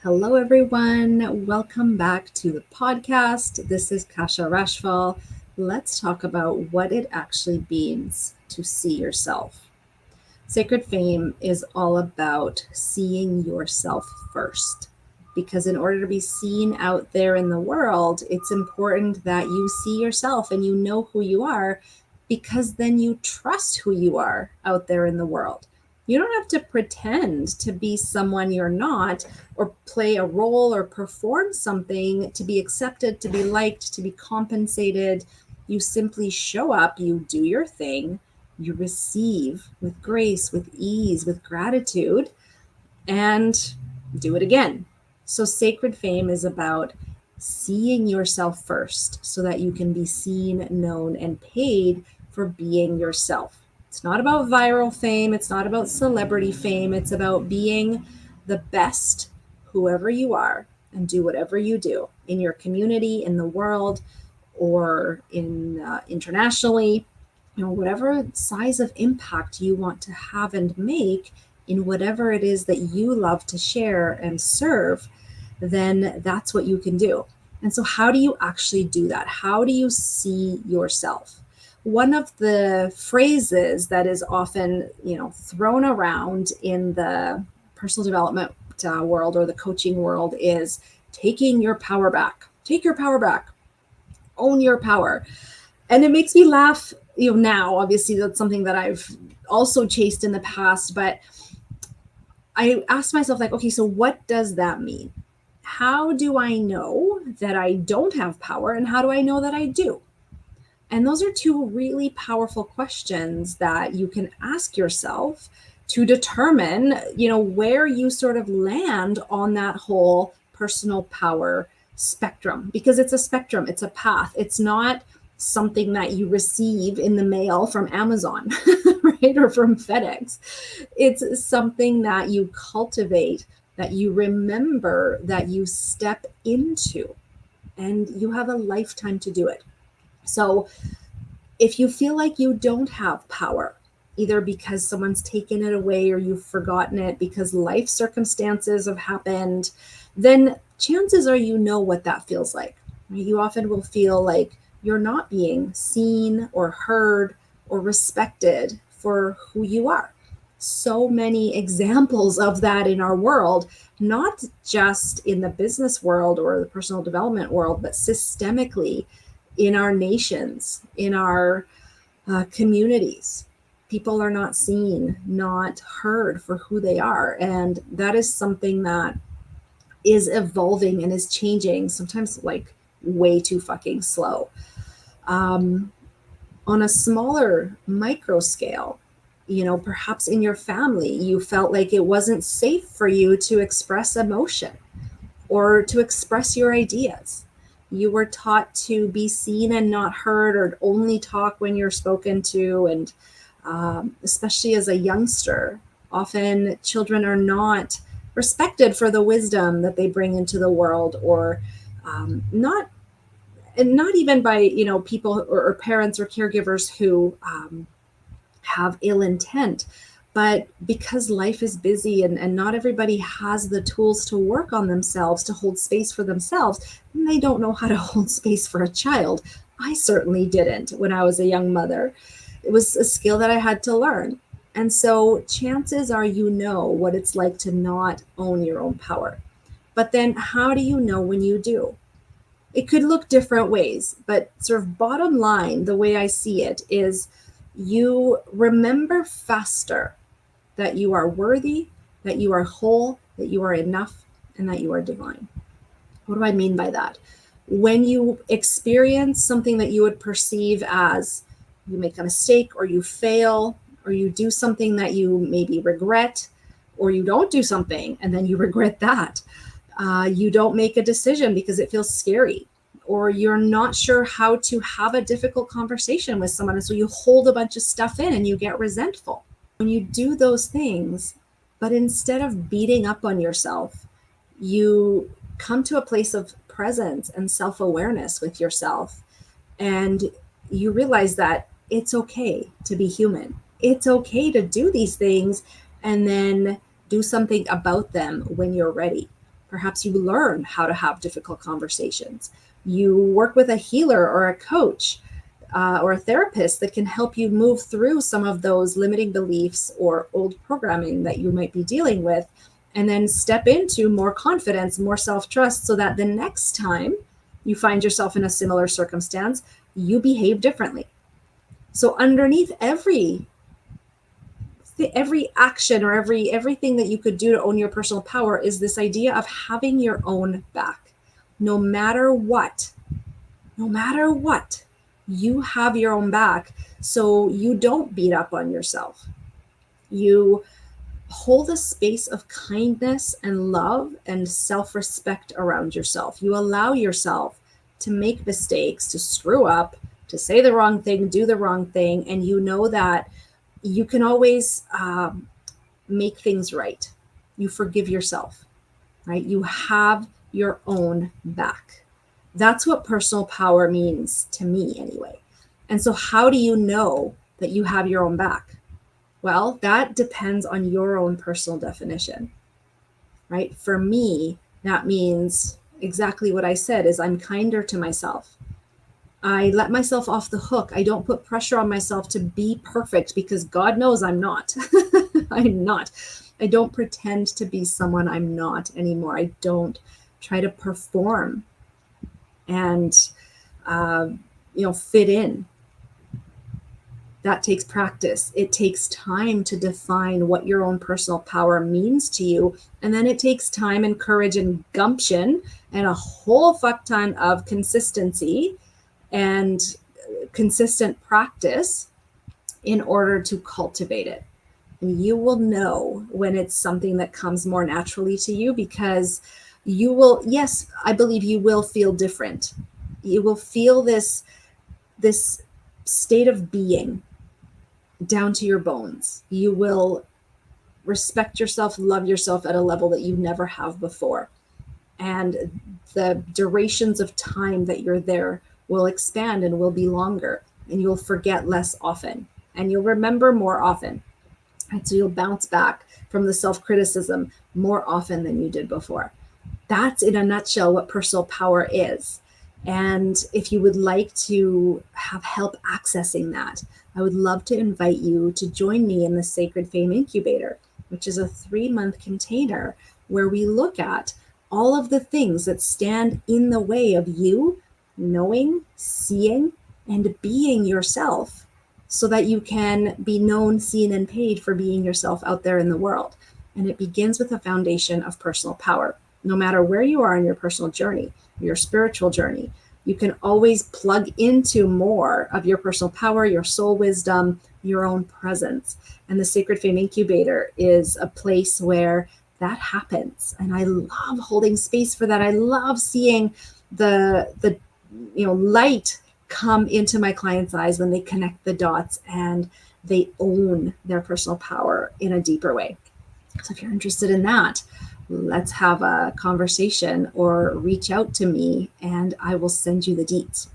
Hello, everyone. Welcome back to the podcast. This is Kasia Rachfall. Let's talk about what it actually means to see yourself. Sacred Fame is all about seeing yourself first. Because in order to be seen out there in the world, it's important that you see yourself and you know who you are, because then you trust who you are out there in the world. You don't have to pretend to be someone you're not, or play a role or perform something to be accepted, to be liked, to be compensated. You simply show up, you do your thing, you receive with grace, with ease, with gratitude, and do it again. So, Sacred Fame is about seeing yourself first so that you can be seen, known, and paid for being yourself. It's not about viral fame, it's not about celebrity fame, it's about being the best, whoever you are, and do whatever you do in your community, in the world, or internationally, whatever size of impact you want to have and make in whatever it is that you love to share and serve, then that's what you can do. And so, how do you actually do that? How do you see yourself? One of the phrases that is often, thrown around in the personal development world or the coaching world is taking your power back. Take your power back. Own your power. And it makes me laugh, now. Obviously, that's something that I've also chased in the past, but I asked myself, like, okay, so what does that mean? How do I know that I don't have power, and how do I know that I do? And those are two really powerful questions that you can ask yourself to determine, where you sort of land on that whole personal power spectrum, because it's a spectrum, it's a path. It's not something that you receive in the mail from Amazon, right? Or from FedEx. It's something that you cultivate, that you remember, that you step into, and you have a lifetime to do it. So if you feel like you don't have power, either because someone's taken it away or you've forgotten it because life circumstances have happened, then chances are you know what that feels like. You often will feel like you're not being seen or heard or respected for who you are. So many examples of that in our world, not just in the business world or the personal development world, but systemically in our nations, in our communities. People are not seen, not heard for who they are. And that is something that is evolving and is changing, sometimes like way too fucking slow. Um, on a smaller micro scale, perhaps in your family, you felt like it wasn't safe for you to express emotion or to express your ideas. You were taught to be seen and not heard, or only talk when you're spoken to. And especially as a youngster, often children are not respected for the wisdom that they bring into the world, or not, and not even by people or parents or caregivers who have ill intent, but because life is busy, and not everybody has the tools to work on themselves, to hold space for themselves, and they don't know how to hold space for a child. I certainly didn't when I was a young mother. It was a skill that I had to learn. And so chances are what it's like to not own your own power. But then how do you know when you do? It could look different ways, but sort of bottom line, the way I see it is, you remember faster that you are worthy, that you are whole, that you are enough, and that you are divine. What do I mean by that? When you experience something that you would perceive as, you make a mistake, or you fail, or you do something that you maybe regret, or you don't do something and then you regret that. You don't make a decision because it feels scary, or you're not sure how to have a difficult conversation with someone. And so you hold a bunch of stuff in and you get resentful. When you do those things, but instead of beating up on yourself, you come to a place of presence and self-awareness with yourself, and you realize that it's okay to be human. It's okay to do these things, and then do something about them when you're ready. Perhaps you learn how to have difficult conversations. You work with a healer or a coach or a therapist that can help you move through some of those limiting beliefs or old programming that you might be dealing with, and then step into more confidence, more self-trust, so that the next time you find yourself in a similar circumstance, you behave differently. So underneath every action or everything that you could do to own your personal power is this idea of having your own back. No matter what, you have your own back, so you don't beat up on yourself. You hold a space of kindness and love and self-respect around yourself. You allow yourself to make mistakes, to screw up, to say the wrong thing, do the wrong thing, and you know that you can always make things right. You forgive yourself, right? You have your own back. That's what personal power means to me anyway. And so how do you know that you have your own back? Well, that depends on your own personal definition, right? For me, that means exactly what I said is I'm kinder to myself. I let myself off the hook. I don't put pressure on myself to be perfect because God knows I'm not. I'm not. I don't pretend to be someone I'm not anymore. I don't try to perform and, fit in. That takes practice. It takes time to define what your own personal power means to you. And then it takes time and courage and gumption and a whole fuck ton of consistency and consistent practice in order to cultivate it. And you will know when it's something that comes more naturally to you, because you will, yes, I believe you will feel different. You will feel this state of being down to your bones. You will respect yourself, love yourself at a level that you never have before. And the durations of time that you're there will expand and will be longer, and you'll forget less often and you'll remember more often. And so you'll bounce back from the self-criticism more often than you did before. That's in a nutshell what personal power is. And if you would like to have help accessing that, I would love to invite you to join me in the Sacred Fame Incubator, which is a 3-month container where we look at all of the things that stand in the way of you knowing, seeing, and being yourself, so that you can be known, seen, and paid for being yourself out there in the world. And it begins with a foundation of personal power. No matter where you are in your personal journey, your spiritual journey, you can always plug into more of your personal power, your soul wisdom, your own presence. And the Sacred Fame Incubator is a place where that happens. And I love holding space for that. I love seeing the light come into my clients' eyes when they connect the dots and they own their personal power in a deeper way. So if you're interested in that, let's have a conversation or reach out to me and I will send you the deets.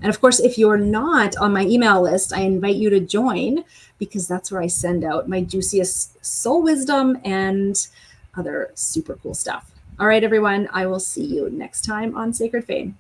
And of course, if you're not on my email list, I invite you to join, because that's where I send out my juiciest soul wisdom and other super cool stuff. All right, everyone, I will see you next time on Sacred Fame.